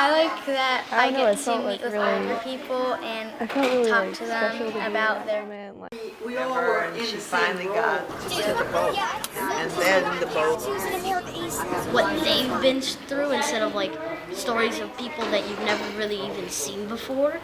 I like that I get to meet with really, older people and I felt really talk like to special them to be about in that their moment. Like, We all were And in she the same finally got role. to the boat. And then the boat. what they've been through instead of like stories of people that you've never really even seen before.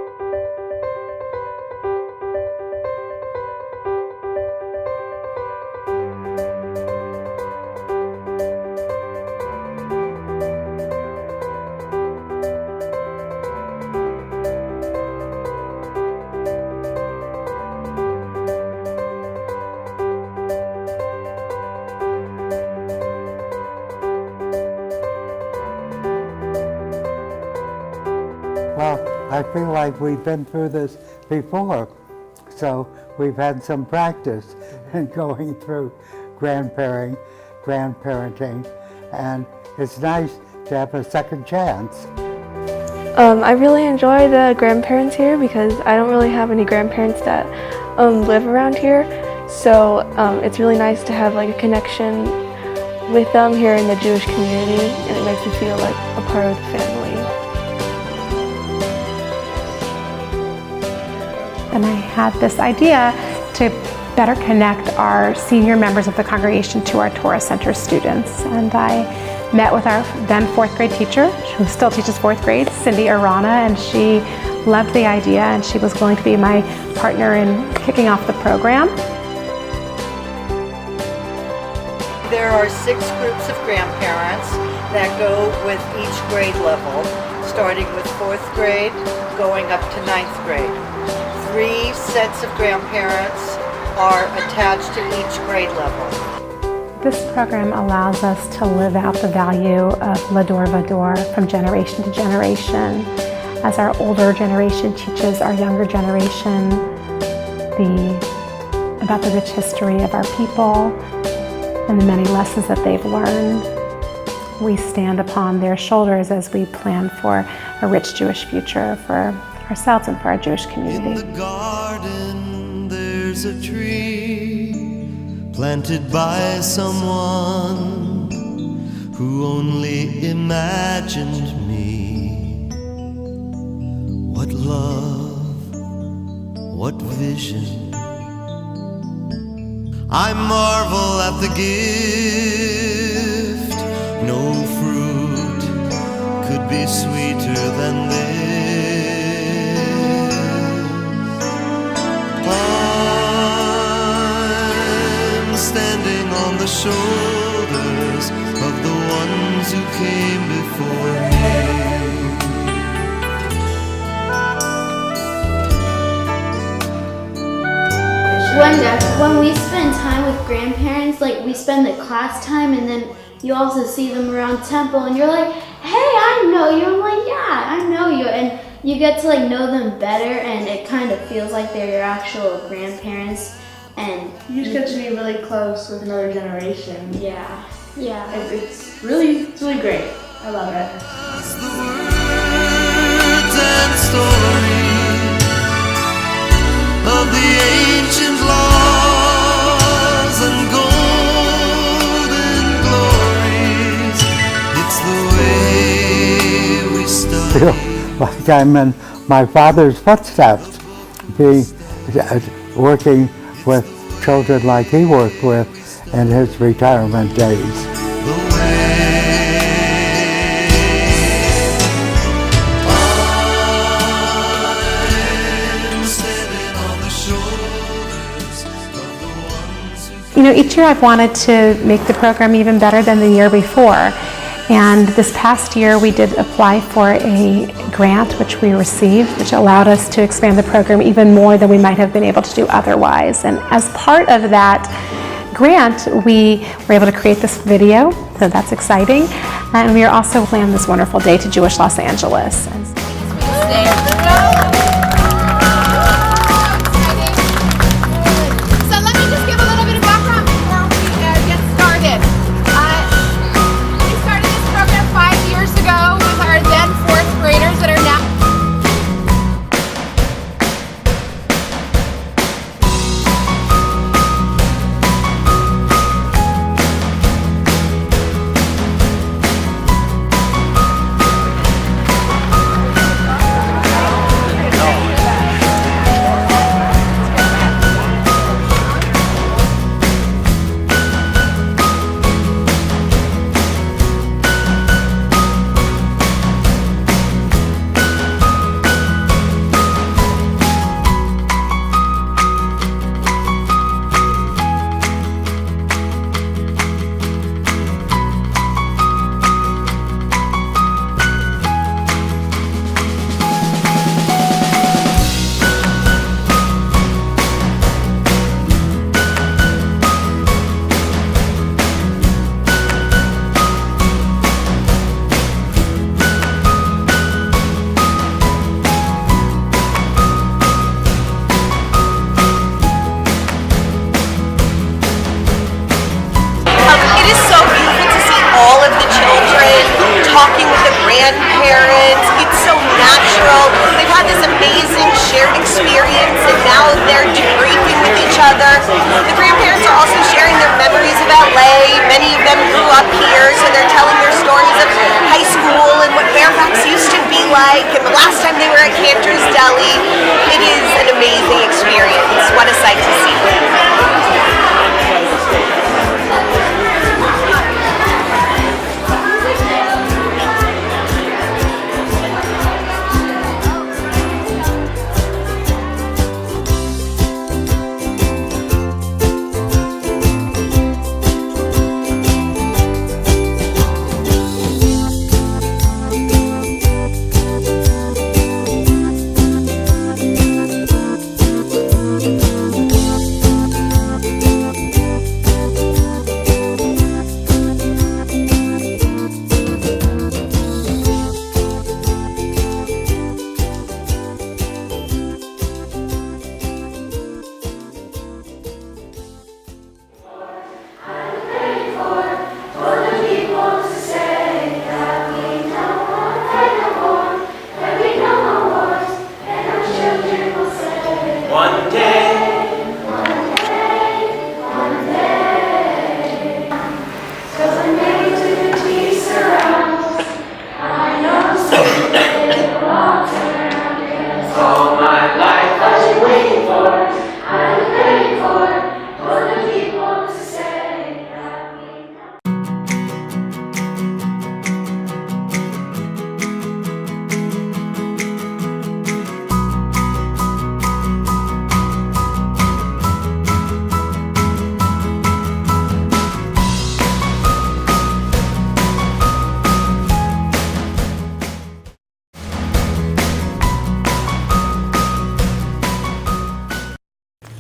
Well, I feel like we've been through this before, so we've had some practice in going through grandparenting, and it's nice to have a second chance. I really enjoy the grandparents here because I don't really have any grandparents that live around here. So it's really nice to have like a connection with them here in the Jewish community, and it makes me feel like a part of the family. And I had this idea to better connect our senior members of the congregation to our Torah Center students. And I met with our then fourth grade teacher, who still teaches fourth grade, Cindy Arana, and she loved the idea and she was willing to be my partner in kicking off the program. There are 6 groups of grandparents that go with each grade level, starting with 4th grade, going up to 9th grade. 3 sets of grandparents are attached to each grade level. This program allows us to live out the value of Lador Vador from generation to generation, as our older generation teaches our younger generation about the rich history of our people and the many lessons that they've learned. We stand upon their shoulders as we plan for a rich Jewish future for ourselves and for our Jewish community. In the garden there's a tree planted by someone who only imagined me. What love, what vision. I marvel at the gift. No fruit could be sweeter than this. I'm standing on the shoulders of the ones who came before me. When we spend time with grandparents, like we spend the class time and then you also see them around temple and you're like, hey, I know you. I'm like, yeah, I know you. And you get to like know them better and it kind of feels like they're your actual grandparents. And you just get to be really close with another generation. Yeah. It's really great. I love it. The words and stories of the ancient laws and golden glories. It's the way we study. Feel like I'm in my father's footsteps, working with children like he worked with in his retirement days. You know, each year I've wanted to make the program even better than the year before. And this past year we did apply for a grant which we received, which allowed us to expand the program even more than we might have been able to do otherwise. And as part of that grant, we were able to create this video, so that's exciting. And we are also planning this wonderful day to Jewish Los Angeles. Many of them grew up here, so they're telling their stories of high school and what Fairfax used to be like, and the last time they were at Cantor's Deli. It is an amazing experience. What a sight to see.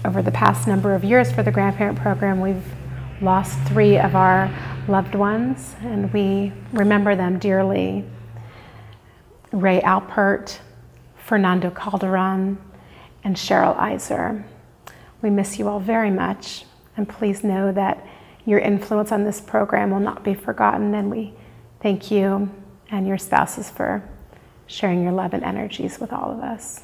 Over the past number of years for the grandparent program, we've lost 3 of our loved ones, and we remember them dearly. Ray Alpert, Fernando Calderon, and Cheryl Iser. We miss you all very much, and please know that your influence on this program will not be forgotten, and we thank you and your spouses for sharing your love and energies with all of us.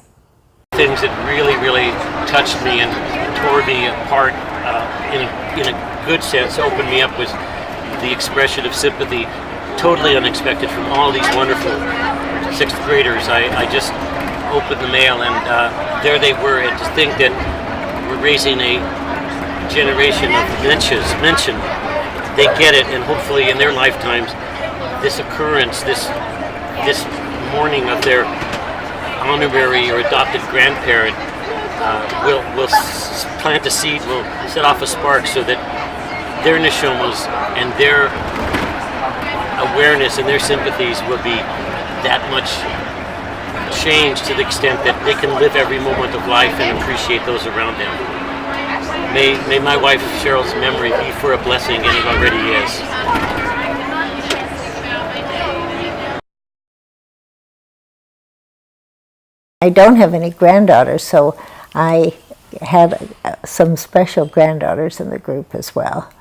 Things that really touched me and tore me apart in a good sense, opened me up, was the expression of sympathy, totally unexpected from all these wonderful 6th graders. I just opened the mail and there they were, and to think that we're raising a generation of mention. They get it, and hopefully in their lifetimes this occurrence, this mourning of their honorary or adopted grandparent will plant a seed, will set off a spark, so that their neshomas and their awareness and their sympathies will be that much changed, to the extent that they can live every moment of life and appreciate those around them. May my wife Cheryl's memory be for a blessing, and it already is. I don't have any granddaughters, so I had some special granddaughters in the group as well.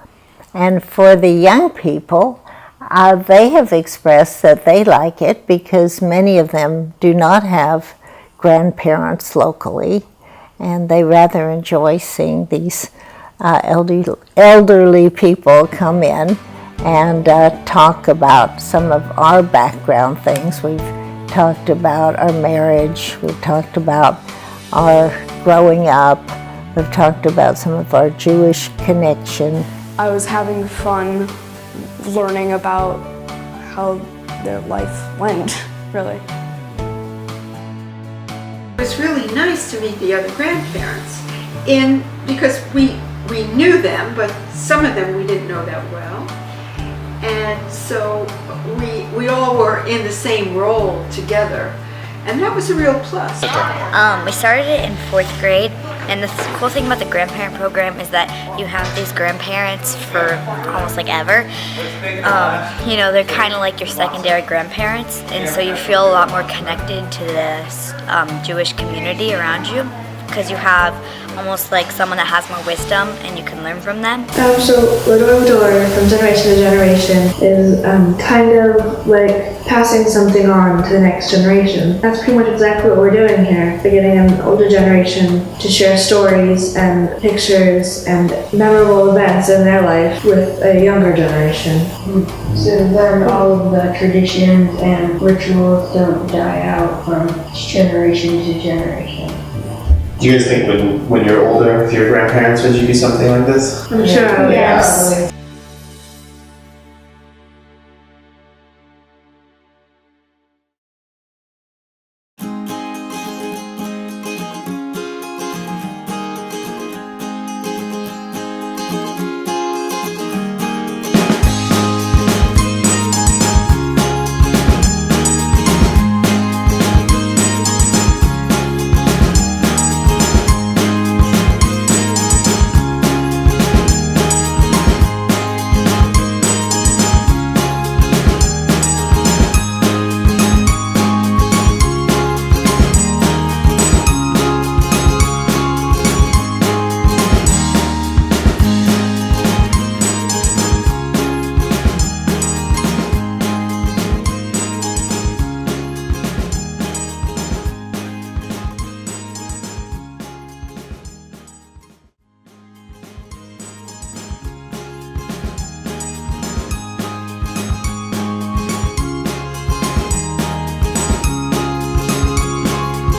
And for the young people, they have expressed that they like it because many of them do not have grandparents locally, and they rather enjoy seeing these elderly people come in and talk about some of our background things. We've talked about our marriage, we've talked about our growing up, we've talked about some of our Jewish connection. I was having fun learning about how their life went, really. It was really nice to meet the other grandparents, because we knew them, but some of them we didn't know that well. And so we all were in the same role together, and that was a real plus. We started it in 4th grade, and the cool thing about the grandparent program is that you have these grandparents for almost like ever. You know, they're kind of like your secondary grandparents, and so you feel a lot more connected to this Jewish community around you. because you have almost like someone that has more wisdom and you can learn from them. So learning to learn from generation to generation is kind of like passing something on to the next generation. That's pretty much exactly what we're doing here. We're getting an older generation to share stories and pictures and memorable events in their life with a younger generation. So then all of the traditions and rituals don't die out from generation to generation. Do you guys think when you're older with your grandparents, would you do something like this? I'm sure. Yes.